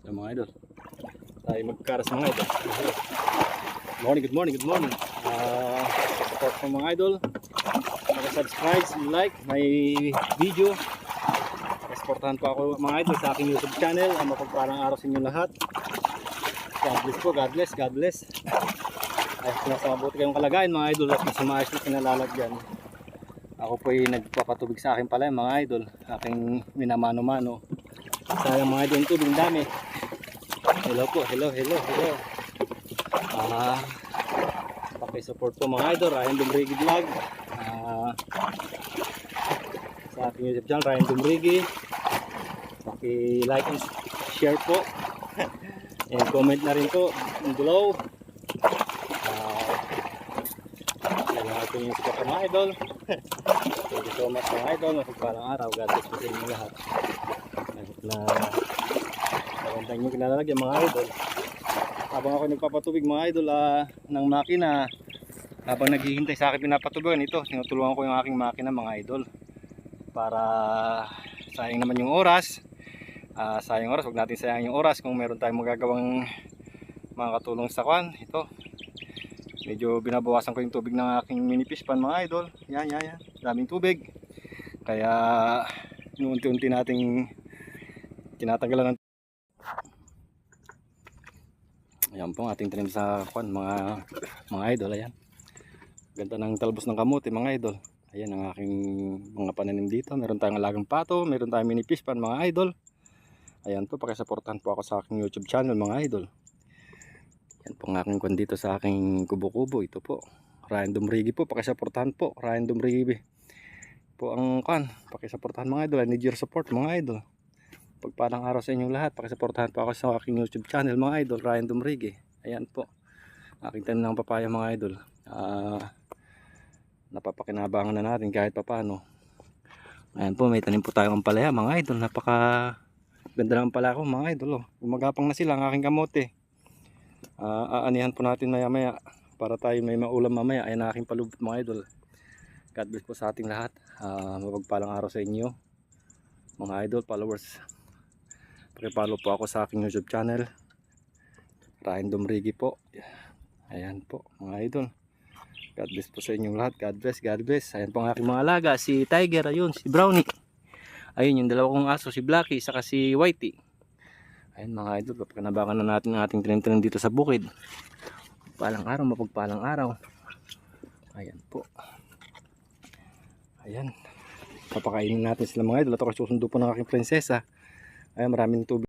Ayan mga idol, tayo magkaras mga idol. Good morning. Support po mga idol, subscribe, like my video. Supportahan po ako mga idol sa aking YouTube channel. Ang mapagpalang araw sa inyo lahat. God bless po, God bless. Ay, nasa mabuti kayong kalagayan mga idol at nasa maayos na pinalalagyan. Ako po ay nagpapatubig sa akin pala mga idol, aking minamano-mano. Sayang mga idol, tubig dami. Hello po, hello. Pakisupport po mga idol, Ryan Dumrigi Vlog. Sa aking YouTube channel, Ryan Dumrigi. Paki-like and share po. And comment na rin po below. Ito yung sikat mga idol. Thank you so much mga idol. Mapagpalang araw. God bless po sa inyo lahat. Kahit na magandang yung kinalalagyan mga idol. Habang ako nagpapatubig mga idol ng makina, habang naghihintay sa akin pinapatubigan ito, tinutulungan ko yung aking makina mga idol. Para sayang naman yung oras. Sayang oras. Huwag natin sayang yung oras kung meron tayong magagawang mga katulong sa kwan. Ito. Medyo binabawasan ko yung tubig ng aking mini fish pan mga idol. Yan. Daming tubig. Kaya unti-unti nating tinatanggalan ng. Ayan po ang ating trim sa kwan mga idol. Ayan. Ganda ng talbos ng kamote mga idol. Ayan ang aking mga pananim dito. Meron tayong alagang pato, meron tayong mini fish pan mga idol. Ayan po, pakisuportahan po ako sa aking YouTube channel mga idol. Yan po ang aking kwan dito sa aking kubo-kubo. Ito po, Ryan Dumrigi po. Pakisuportahan po, Ryan Dumrigi po ang kwan. Pakisuportahan mga idol. I need your support mga idol. Pagpalang araw sa inyong lahat. Pakisuportahan po ako sa aking YouTube channel mga idol, Ryan Dumrigi. Ayan po, aking tanim ng papaya mga idol. Napapakinabangan na natin kahit papano. Ayan po, may tanim po tayong ampalaya mga idol. Napaka ganda ng ampalaya ko mga idol. Gumagapang na sila ang aking kamote. Aanihan po natin maya para tayo may maulam mamaya. Ayan ang aking palubot mga idol. God bless po sa ating lahat. Mapagpalang araw sa inyo mga idol, followers. Pakipollow po ako sa aking YouTube channel, Ryan Dumrigi po. Ayan po mga idol. God bless po sa inyong lahat. God bless. Ayan po ang aking mga alaga, si Tiger, ayun, si Brownie. Ayun yung dalawa kong aso, si Blacky, saka si Whitey. Ayun mga idol, papakinabangan na natin ang ating tinim-tinim dito sa bukid. Mapagpalang araw. Ayan po. Ayan. Papakainin natin sila mga idol. At ako susundo po ng aking prinsesa. Ayan, maraming tubig.